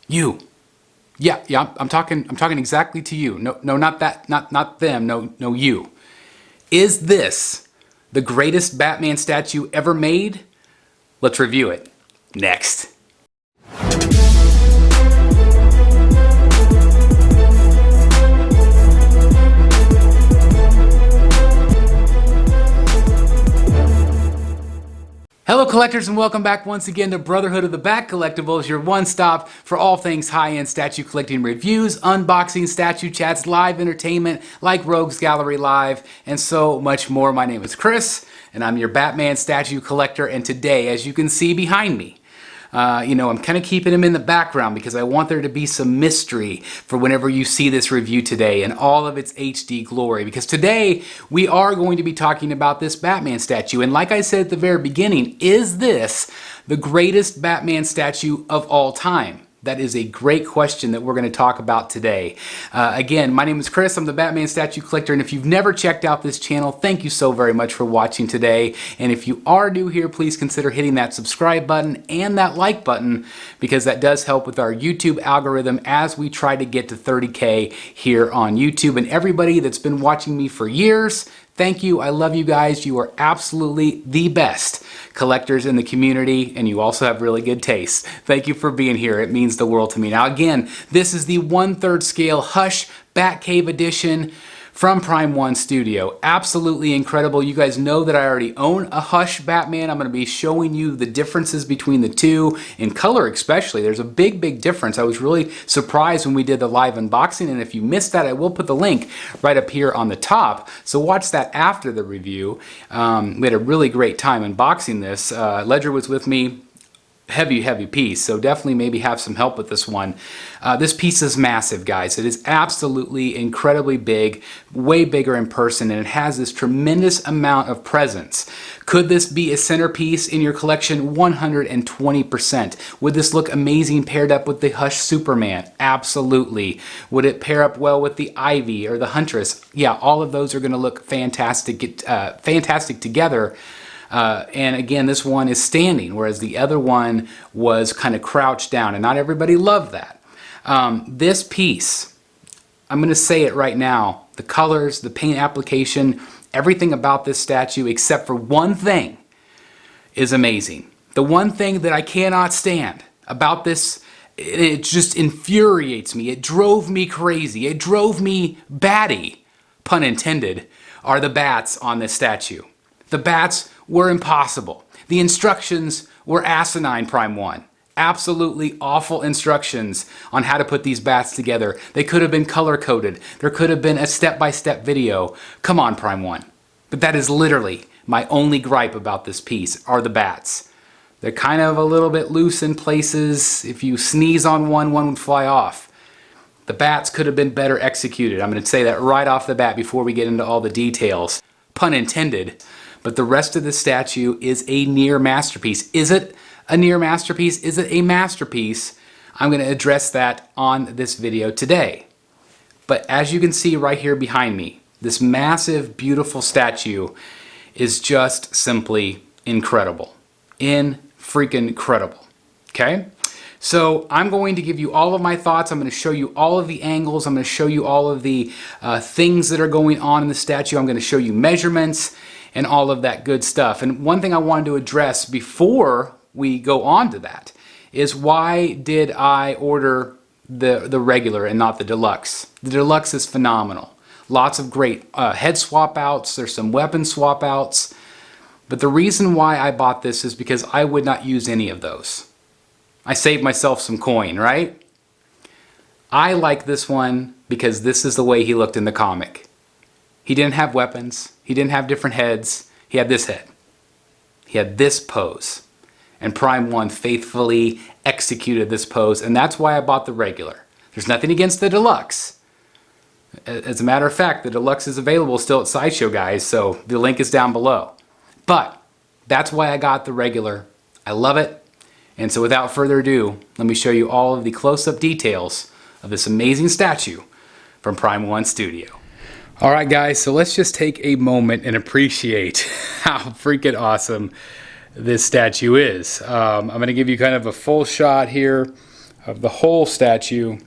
You. Yeah, I'm talking exactly to you. No, not that, not them. No, you. Is this the greatest Batman statue ever made? Let's review it. Next. Hello collectors, and welcome back once again to Brotherhood of the Bat Collectibles, your one stop for all things high-end statue collecting reviews, unboxing, statue chats, live entertainment like Rogues Gallery Live, and so much more. My name is Chris, and I'm your Batman statue collector, and today, as you can see behind me, I'm kind of keeping him in the background because I want there to be some mystery for whenever you see this review today in all of its HD glory. Because today we are going to be talking about this Batman statue. And like I said at the very beginning, is this the greatest Batman statue of all time? That is a great question that we're going to talk about today. Again, my name is Chris. I'm the Batman Statue Collector, and if you've never checked out this channel, thank you so very much for watching today. And if you are new here, please consider hitting that subscribe button and that like button, because that does help with our YouTube algorithm as we try to get to 30K here on YouTube. And everybody that's been watching me for years, thank you. I love you guys. You are absolutely the best collectors in the community, and you also have really good taste. Thank you for being here. It means the world to me. Now again, this is the 1/3 scale Hush Batcave edition from Prime 1 Studio. Absolutely incredible. You guys know that I already own a Hush Batman. I'm going to be showing you the differences between the two, in color especially. There's a big difference. I was really surprised when we did the live unboxing, and if you missed that, I will put the link right up here on the top. So watch that after the review. We had a really great time unboxing this. Ledger was with me. Heavy piece, so definitely maybe have some help with this one. This piece is massive, guys. It is absolutely incredibly big, way bigger in person, and it has this tremendous amount of presence. Could this be a centerpiece in your collection? 120%. Would this look amazing paired up with the Hush Superman? Absolutely. Would it pair up well with the Ivy or the Huntress? Yeah, all of those are going to look fantastic together. And again, this one is standing, whereas the other one was kind of crouched down, and not everybody loved that. This piece, I'm going to say it right now, the colors, the paint application, everything about this statue except for one thing is amazing. The one thing that I cannot stand about this, it just infuriates me, it drove me crazy, it drove me batty, pun intended, are the bats on this statue. The bats were impossible. The instructions were asinine, Prime 1. Absolutely awful instructions on how to put these bats together. They could have been color-coded. There could have been a step-by-step video. Come on, Prime 1. But that is literally my only gripe about this piece, are the bats. They're kind of a little bit loose in places. If you sneeze on one, one would fly off. The bats could have been better executed. I'm going to say that right off the bat before we get into all the details. Pun intended. But the rest of the statue is a near masterpiece. Is it a near masterpiece? Is it a masterpiece? I'm going to address that on this video today. But as you can see right here behind me, this massive, beautiful statue is just simply incredible. Freaking incredible. Okay? So I'm going to give you all of my thoughts. I'm going to show you all of the angles. I'm going to show you all of the things that are going on in the statue. I'm going to show you measurements and all of that good stuff. And one thing I wanted to address before we go on to that is, why did I order the regular and not the deluxe? The deluxe is phenomenal. Lots of great head swap outs. There's some weapon swap outs. But the reason why I bought this is because I would not use any of those. I saved myself some coin, right? I like this one because this is the way he looked in the comic. He didn't have weapons. He didn't have different heads. He had this head. He had this pose. And Prime 1 faithfully executed this pose, and that's why I bought the regular. There's nothing against the deluxe. As a matter of fact, the deluxe is available still at Sideshow, guys, so the link is down below. But that's why I got the regular. I love it. And so without further ado, let me show you all of the close-up details of this amazing statue from Prime 1 Studio. Alright guys, so let's just take a moment and appreciate how freaking awesome this statue is. I'm going to give you kind of a full shot here of the whole statue,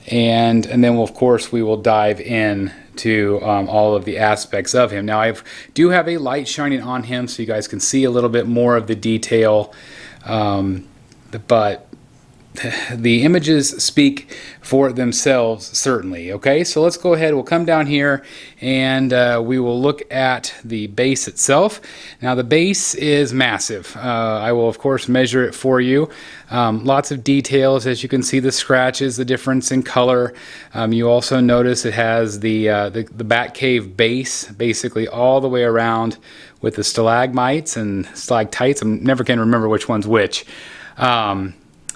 and then of course we will dive in to all of the aspects of him. Now I do have a light shining on him so you guys can see a little bit more of the detail, but the images speak for themselves, certainly. Okay, so let's go ahead. We'll come down here and we will look at the base itself. Now the base is massive. I will of course measure it for you. Lots of details, as you can see, the scratches, the difference in color. You also notice it has the Batcave base basically all the way around with the stalagmites and stalactites. I'm never can remember which one's which.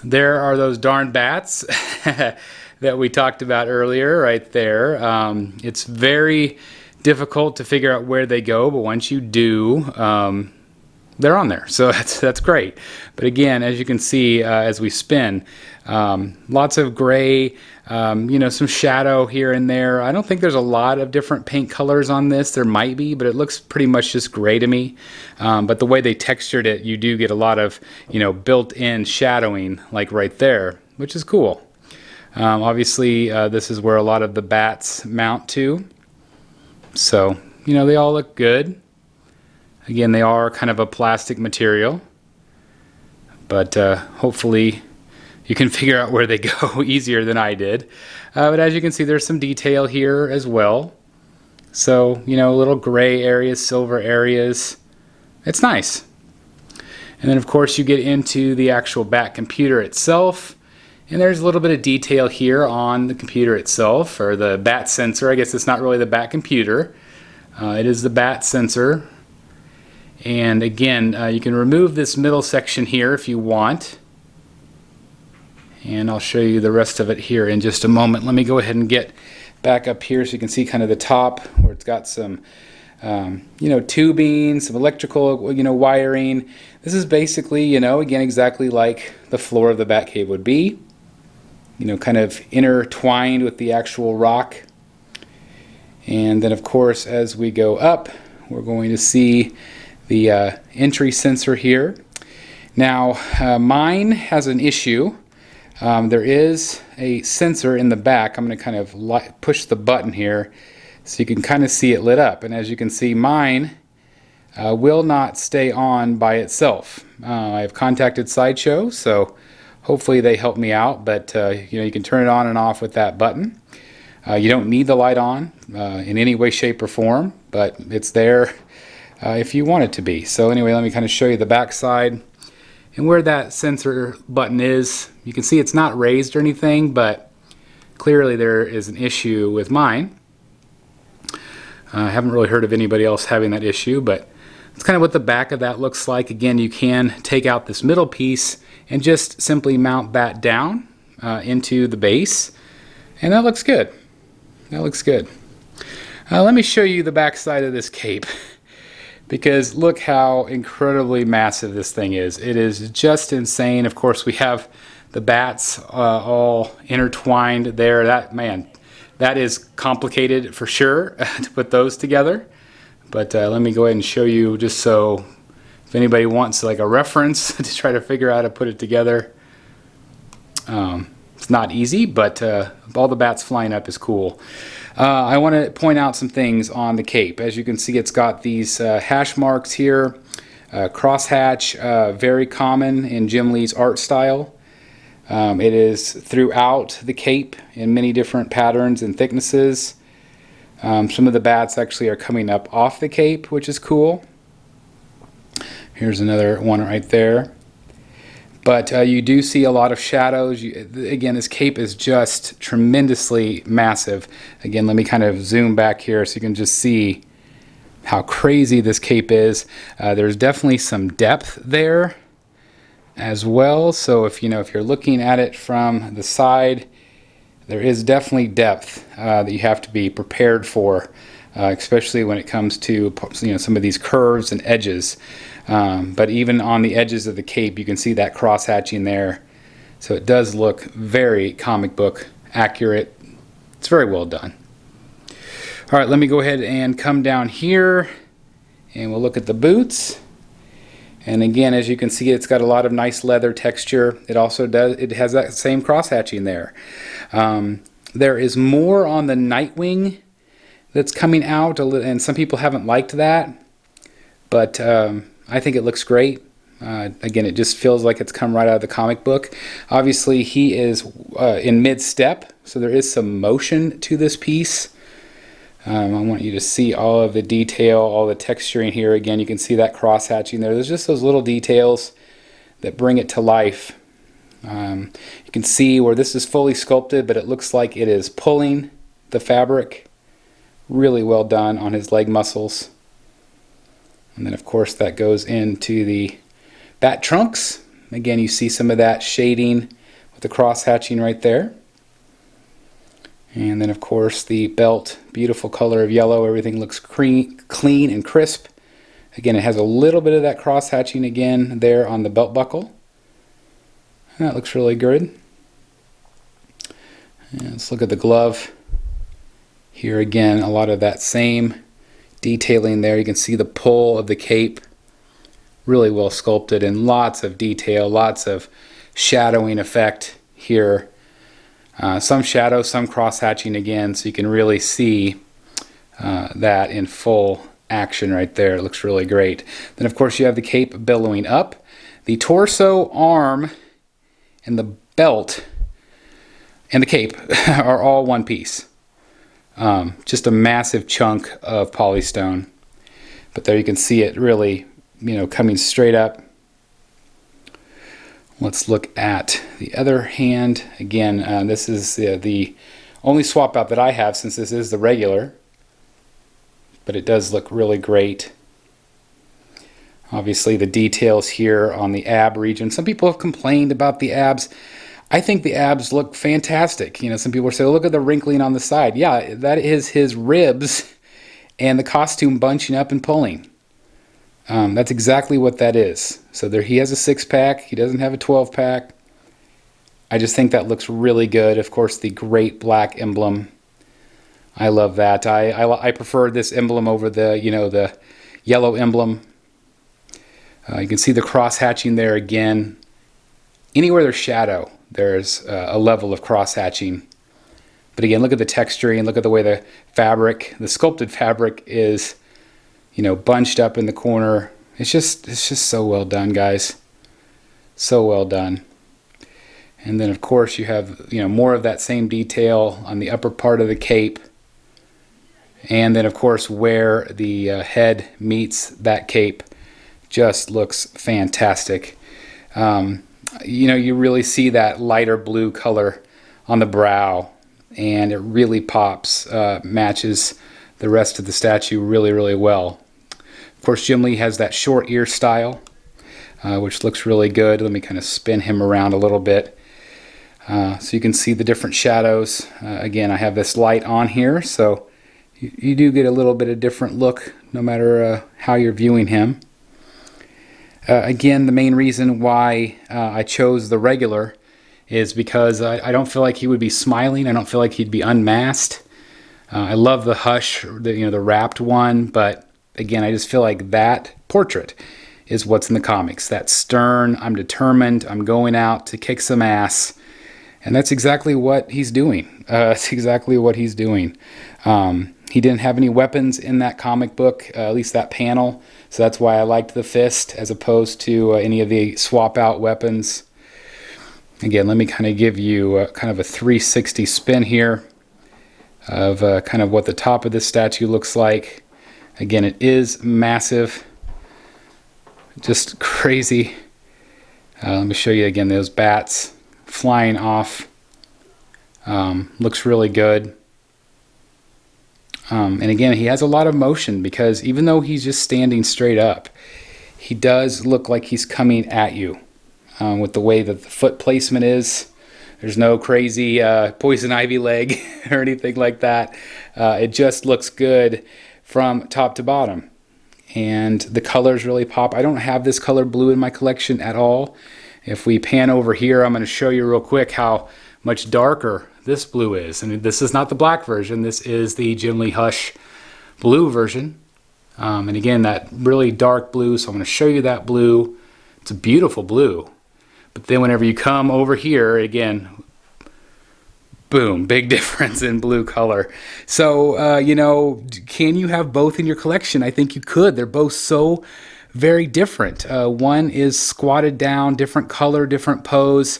There are those darn bats that we talked about earlier right there. It's very difficult to figure out where they go, but once you do, they're on there. So that's great. But again, as you can see, as we spin, lots of gray, some shadow here and there. I don't think there's a lot of different paint colors on this. There might be, but it looks pretty much just gray to me. But the way they textured it, you do get a lot of, built-in shadowing, like right there, which is cool. Obviously, this is where a lot of the bats mount to. So, they all look good. Again, they are kind of a plastic material, but hopefully you can figure out where they go easier than I did. But as you can see, there's some detail here as well. So, little gray areas, silver areas. It's nice. And then, of course, you get into the actual Bat computer itself. And there's a little bit of detail here on the computer itself, or the Bat sensor. I guess it's not really the Bat computer. It is the Bat sensor. And again, you can remove this middle section here if you want. And I'll show you the rest of it here in just a moment. Let me go ahead and get back up here so you can see kind of the top where it's got some, tubing, some electrical, wiring. This is basically, again, exactly like the floor of the Batcave would be. Kind of intertwined with the actual rock. And then, of course, as we go up, we're going to see the entry sensor here. Now, mine has an issue. There is a sensor in the back. I'm going to kind of push the button here so you can kind of see it lit up. And as you can see, mine will not stay on by itself. I've contacted Sideshow, so hopefully they help me out. But you can turn it on and off with that button. You don't need the light on in any way, shape, or form, but it's there if you want it to be. So anyway, let me kind of show you the back side. And where that sensor button is, you can see it's not raised or anything, but clearly there is an issue with mine. I haven't really heard of anybody else having that issue, but it's kind of what the back of that looks like. Again, you can take out this middle piece and just simply mount that down into the base, and that looks good. That looks good. Let me show you the back side of this cape. Because look how incredibly massive this thing is. It is just insane. Of course, we have the bats all intertwined there. That is complicated for sure to put those together. But let me go ahead and show you just so if anybody wants like a reference to try to figure out how to put it together. It's not easy, but all the bats flying up is cool. I want to point out some things on the cape. As you can see, it's got these hash marks here, crosshatch, very common in Jim Lee's art style. It is throughout the cape in many different patterns and thicknesses. Some of the bats actually are coming up off the cape, which is cool. Here's another one right there. But you do see a lot of shadows. Again, this cape is just tremendously massive. Again, let me kind of zoom back here so you can just see how crazy this cape is. There's definitely some depth there as well. So if you're looking at it from the side, there is definitely depth that you have to be prepared for, especially when it comes to some of these curves and edges. But even on the edges of the cape, you can see that cross hatching there. So it does look very comic book accurate. It's very well done. All right, let me go ahead and come down here and we'll look at the boots. And again, as you can see, it's got a lot of nice leather texture. It also has that same cross hatching there. There is more on the Nightwing that's coming out, and some people haven't liked that, but I think it looks great. Again, it just feels like it's come right out of the comic book. Obviously, he is in mid-step, so there is some motion to this piece. I want you to see all of the detail, all the texturing here. Again, you can see that cross-hatching there. There's just those little details that bring it to life. You can see where this is fully sculpted, but it looks like it is pulling the fabric. Really well done on his leg muscles. And then, of course, that goes into the bat trunks. Again, you see some of that shading with the cross-hatching right there. And then, of course, the belt, beautiful color of yellow. Everything looks clean and crisp. Again, it has a little bit of that cross-hatching again there on the belt buckle. And that looks really good. And let's look at the glove. Here again, a lot of that same detailing there. You can see the pull of the cape. Really well sculpted and lots of detail, lots of shadowing effect here. Some shadow, some cross-hatching again, so you can really see that in full action right there. It looks really great. Then, of course, you have the cape billowing up. The torso, arm, and the belt and the cape are all one piece. Just a massive chunk of polystone. But there you can see it really, coming straight up. Let's look at the other hand. Again, this is the only swap out that I have, since this is the regular. But it does look really great. Obviously, the details here on the ab region. Some people have complained about the abs. I think the abs look fantastic. Some people say, oh, look at the wrinkling on the side. Yeah, that is his ribs and the costume bunching up and pulling. That's exactly what that is. So there, he has a 6-pack. He doesn't have a 12-pack. I just think that looks really good. Of course, the great black emblem. I love that. I prefer this emblem over the the yellow emblem. You can see the cross hatching there again. Anywhere there's shadow, there's a level of cross hatching. But again, look at the texturing, look at the way the fabric, the sculpted fabric is, bunched up in the corner. It's just so well done, guys. So well done. And then, of course, you have more of that same detail on the upper part of the cape. And then, of course, where the head meets that cape just looks fantastic. You really see that lighter blue color on the brow, and it really pops, matches the rest of the statue really, really well. Of course, Jim Lee has that short ear style, which looks really good. Let me kind of spin him around a little bit. So you can see the different shadows. Again, I have this light on here, so you do get a little bit of different look no matter how you're viewing him. Again, the main reason why I chose the regular is because I don't feel like he would be smiling. I don't feel like he'd be unmasked. I love the Hush, the wrapped one, but again, I just feel like that portrait is what's in the comics. That stern, I'm determined, I'm going out to kick some ass. And that's exactly what he's doing. That's exactly what he's doing. He didn't have any weapons in that comic book, at least that panel. So that's why I liked the fist as opposed to any of the swap out weapons. Again, let me kind of give you kind of a 360 spin here of kind of what the top of this statue looks like. Again, it is massive. Just crazy. Let me show you again those bats flying off. Looks really good. And again, he has a lot of motion because even though he's just standing straight up, he does look like he's coming at you with the way that the foot placement is. There's no crazy poison ivy leg or anything like that. It just looks good from top to bottom. And the colors really pop. I don't have this color blue in my collection at all. If we pan over here, I'm going to show you real quick how much darker this blue is. And this is not the black version. This is the Jim Lee Hush blue version. And again, that really dark blue, so I'm going to show you that blue. It's a beautiful blue. But then whenever you come over here, again, boom, big difference in blue color. So, you know, can you have both in your collection? I think you could. They're both so very different. One is squatted down, different color, different pose.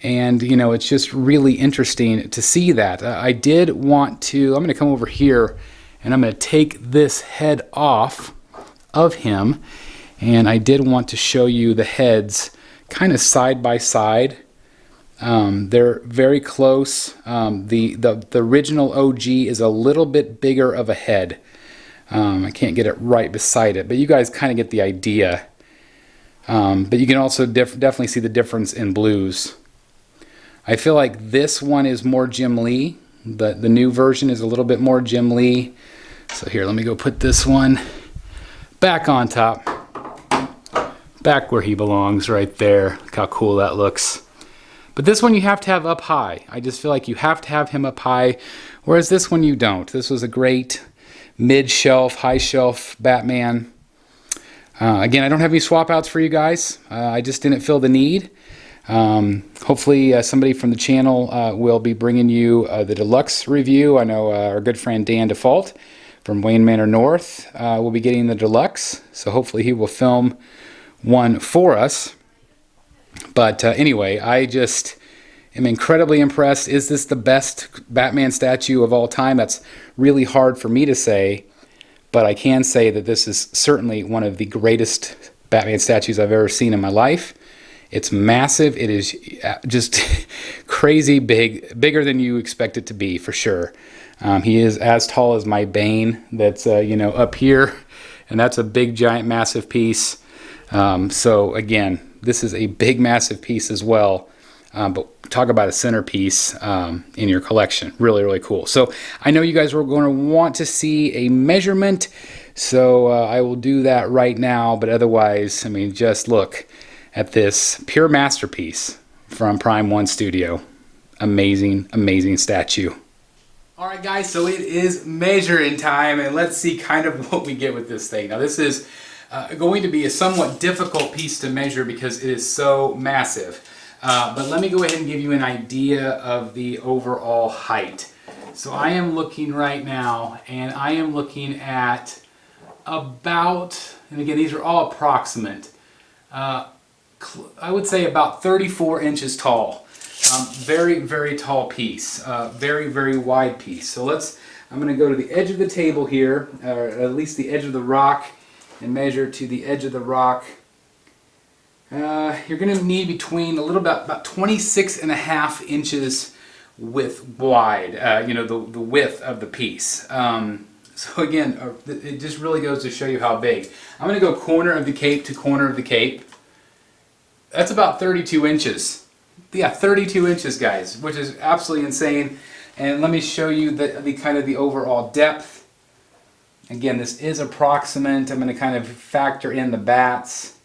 And, you know, it's just really interesting to see that. I did want to, I'm going to come over here and I'm going to take this head off of him. And I did want to show you the heads kind of side by side. They're very close. The original OG is a little bit bigger of a head. I can't get it right beside it, but you guys kind of get the idea. But you can also definitely see the difference in blues. I feel like this one is more Jim Lee. The new version is a little bit more Jim Lee. So here, let me go put this one back on top. Back where he belongs, right there. Look how cool that looks. But this one you have to have up high. I just feel like you have to have him up high, whereas this one you don't. This was a great mid-shelf, high-shelf Batman. Again, I don't have any swap outs for you guys. I just didn't feel the need. Hopefully somebody from the channel will be bringing you the deluxe review. I know our good friend Dan Default from Wayne Manor North will be getting the deluxe, so hopefully he will film one for us. But anyway, I just am incredibly impressed. Is this the best Batman statue of all time? That's really hard for me to say, but I can say that this is certainly one of the greatest Batman statues I've ever seen in my life. It's massive. It is just crazy big, bigger than you expect it to be, for sure. He is as tall as my Bane that's, you know, up here, and that's a big, giant, massive piece. So again, this is a big, massive piece as well. But talk about a centerpiece in your collection. Really, really cool. So I know you guys are going to want to see a measurement, so I will do that right now. But otherwise, I mean, just look at this pure masterpiece from Prime 1 Studio. Amazing, amazing statue. All right, guys, so it is measuring time, and let's see kind of what we get with this thing. Now, this is going to be a somewhat difficult piece to measure because it is so massive. But let me go ahead and give you an idea of the overall height. So I am looking right now, and I am looking at about, and again, these are all approximate, I would say about 34 inches tall. Very, very tall piece. Very, very wide piece. So I'm going to go to the edge of the table here, or at least the edge of the rock, and measure to the edge of the rock. You're going to need between about 26.5 inches wide, you know, the width of the piece. So again, it just really goes to show you how big. I'm going to go corner of the cape to corner of the cape. That's about 32 inches. Yeah, 32 inches, guys, which is absolutely insane. And let me show you the kind of the overall depth. Again, this is approximate. I'm going to kind of factor in the bats.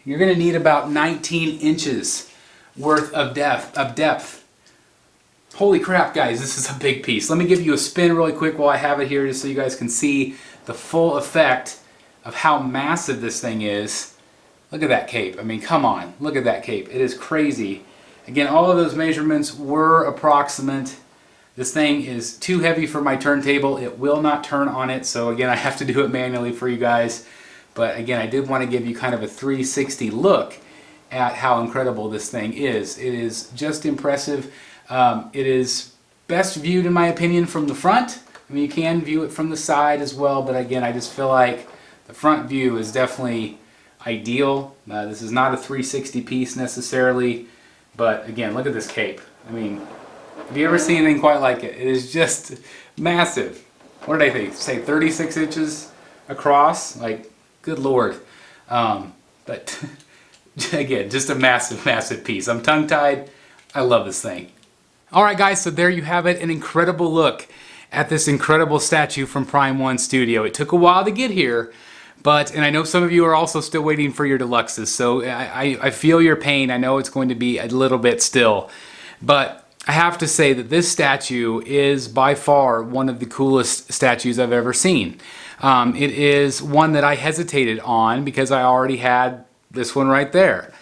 You're going to need about 19 inches worth of depth. Holy crap, guys, this is a big piece. Let me give you a spin really quick while I have it here just so you guys can see the full effect of how massive this thing is. Look at that cape. I mean, come on. Look at that cape. It is crazy. Again, all of those measurements were approximate. This thing is too heavy for my turntable. It will not turn on it. So again, I have to do it manually for you guys. But again, I did want to give you kind of a 360 look at how incredible this thing is. It is just impressive. It is best viewed, in my opinion, from the front. I mean, you can view it from the side as well. But again, I just feel like the front view is definitely ideal. This is not a 360 piece necessarily, but again, look at this cape. I mean, have you ever seen anything quite like it? It is just massive. What did I think? Say 36 inches across? Like, good Lord. But again, just a massive, massive piece. I'm tongue-tied. I love this thing. All right, guys, so there you have it. An incredible look at this incredible statue from Prime 1 Studio. It took a while to get here, and I know some of you are also still waiting for your deluxes, so I feel your pain. I know it's going to be a little bit still. But I have to say that this statue is by far one of the coolest statues I've ever seen. It is one that I hesitated on because I already had this one right there.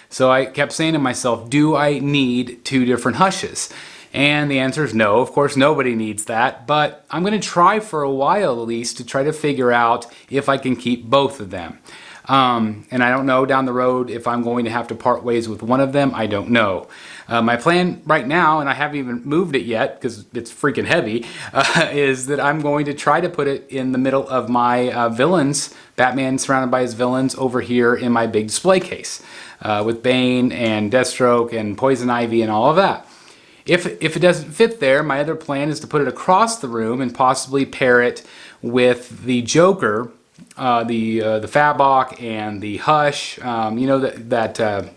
So I kept saying to myself, do I need two different hushes? And the answer is no. Of course, nobody needs that, but I'm going to try for a while at least to try to figure out if I can keep both of them. And I don't know down the road if I'm going to have to part ways with one of them. I don't know. My plan right now, and I haven't even moved it yet because it's freaking heavy, is that I'm going to try to put it in the middle of my villains, Batman surrounded by his villains, over here in my big display case with Bane and Deathstroke and Poison Ivy and all of that. If it doesn't fit there, my other plan is to put it across the room and possibly pair it with the Joker, the Fabok and the Hush, you know, the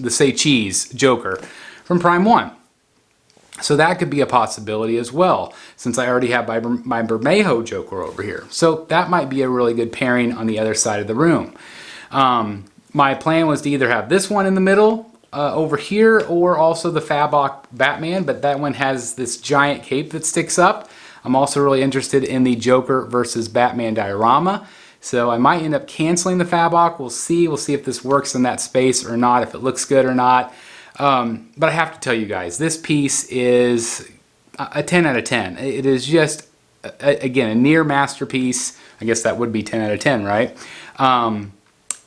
Say Cheese Joker from Prime 1. So that could be a possibility as well, since I already have my Bermejo Joker over here. So that might be a really good pairing on the other side of the room. My plan was to either have this one in the middle over here, or also the Fabok Batman, but that one has this giant cape that sticks up. I'm also really interested in the Joker versus Batman diorama, so I might end up canceling the Fabok. We'll see if this works in that space or not, if it looks good or not. But I have to tell you guys, this piece is a 10 out of 10. It is just, again, a near masterpiece. I guess that would be 10 out of 10, right?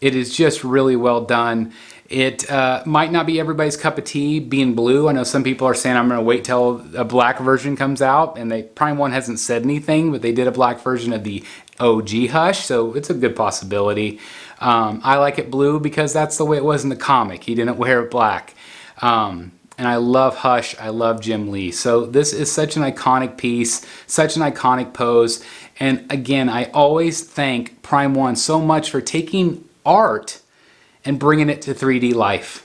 It is just really well done. It might not be everybody's cup of tea being blue. I know some people are saying I'm going to wait till a black version comes out, and Prime 1 hasn't said anything, but they did a black version of the OG Hush, so it's a good possibility. I like it blue because that's the way it was in the comic. He didn't wear it black. And I love Hush. I love Jim Lee. So this is such an iconic piece, such an iconic pose. And again, I always thank Prime 1 so much for taking art and bringing it to 3D life.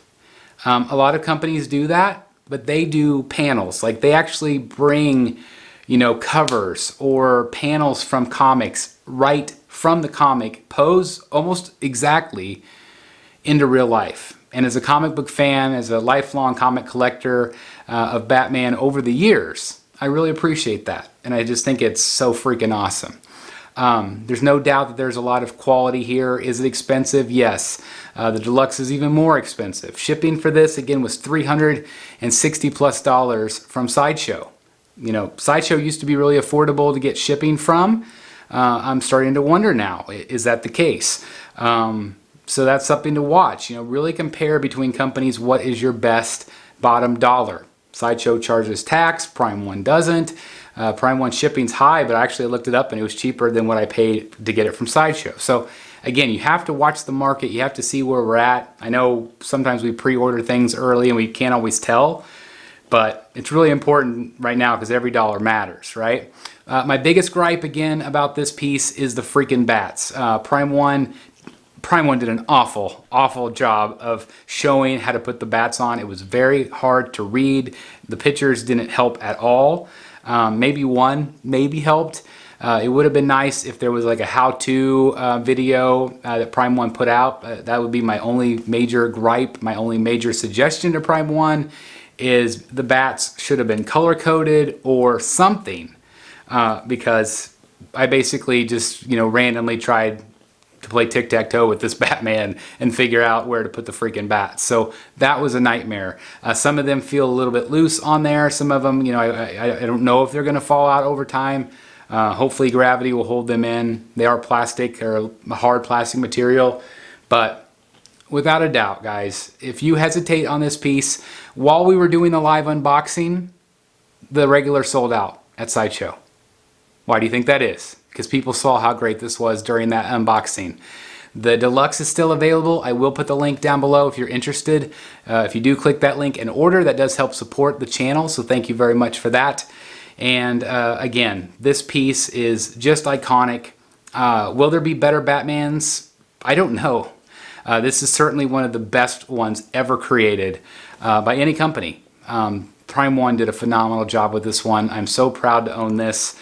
A lot of companies do that, but they do panels. Like they actually bring, you know, covers or panels from comics right from the comic, pose almost exactly into real life. And as a comic book fan, as a lifelong comic collector of Batman over the years, I really appreciate that. And I just think it's so freaking awesome. There's no doubt that there's a lot of quality here. Is it expensive? Yes. The deluxe is even more expensive. Shipping for this, again, was $360+ from Sideshow. You know, Sideshow used to be really affordable to get shipping from. I'm starting to wonder now, is that the case? So that's something to watch. You know, really compare between companies. What is your best bottom dollar? Sideshow charges tax, Prime 1 doesn't. Prime 1 shipping's high, but I actually looked it up and it was cheaper than what I paid to get it from Sideshow. So again, you have to watch the market. You have to see where we're at. I know sometimes we pre-order things early and we can't always tell, but it's really important right now because every dollar matters, right? My biggest gripe again about this piece is the freaking bats. Prime 1 did an awful job of showing how to put the bats on. It was very hard to read. The pictures didn't help at all. Maybe one helped. It would have been nice if there was like a how-to video that Prime 1 put out. That would be my only major gripe, my only major suggestion to Prime 1 is the bats should have been color-coded or something, because I basically just, you know, randomly tried to play tic-tac-toe with this Batman and figure out where to put the freaking bats. So that was a nightmare. Some of them feel a little bit loose on there. Some of them, you know, I don't know if they're going to fall out over time. Hopefully gravity will hold them in. They are plastic or a hard plastic material. But without a doubt, guys, if you hesitate on this piece, while we were doing the live unboxing, the regular sold out at Sideshow. Why do you think that is? Because people saw how great this was during that unboxing. The deluxe is still available. I will put the link down below if you're interested. If you do click that link and order, that does help support the channel, so thank you very much for that. And again, this piece is just iconic. Will there be better Batmans? I don't know. This is certainly one of the best ones ever created by any company. Prime 1 did a phenomenal job with this one. I'm so proud to own this.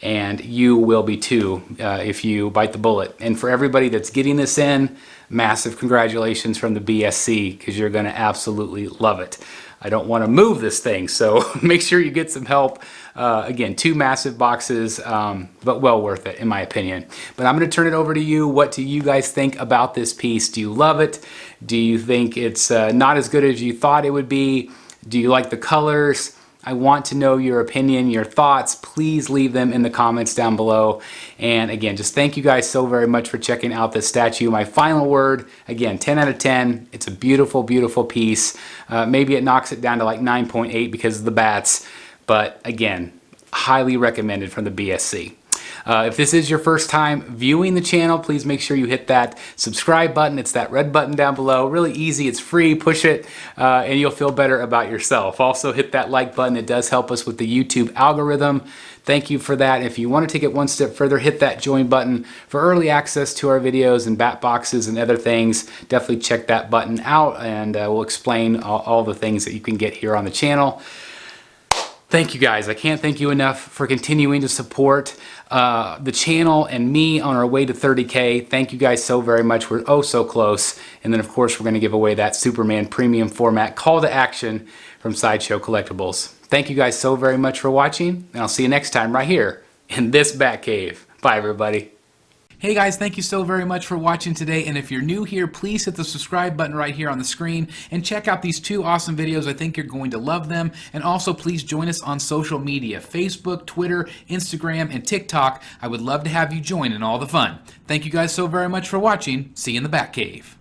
And you will be too if you bite the bullet. And for everybody that's getting this in, massive congratulations from the BSC, because you're going to absolutely love it. I don't want to move this thing. So make sure you get some help. Again, 2 massive boxes, but well worth it in my opinion. But I'm going to turn it over to you. What do you guys think about this piece? Do you love it? Do you think it's not as good as you thought it would be? Do you like the colors? I want to know your opinion, your thoughts. Please leave them in the comments down below. And again, just thank you guys so very much for checking out this statue. My final word, again, 10 out of 10. It's a beautiful, beautiful piece. Maybe it knocks it down to like 9.8 because of the bats. But again, highly recommended from the BSC. If this is your first time viewing the channel, please make sure you hit that subscribe button. It's that red button down below. Really easy. It's free. Push it and you'll feel better about yourself. Also hit that like button. It does help us with the YouTube algorithm. Thank you for that. If you want to take it one step further, hit that join button for early access to our videos and bat boxes and other things. Definitely check that button out and we'll explain all the things that you can get here on the channel. Thank you guys. I can't thank you enough for continuing to support the channel and me on our way to 30K. Thank you guys so very much. We're oh so close. And then of course we're going to give away that Superman premium format call to action from Sideshow Collectibles. Thank you guys so very much for watching, and I'll see you next time right here in this Bat Cave. Bye everybody. Hey guys, thank you so very much for watching today, and if you're new here, please hit the subscribe button right here on the screen and check out these 2 awesome videos. I think you're going to love them. And also please join us on social media, Facebook, Twitter, Instagram, and TikTok. I would love to have you join in all the fun. Thank you guys so very much for watching. See you in the Bat Cave.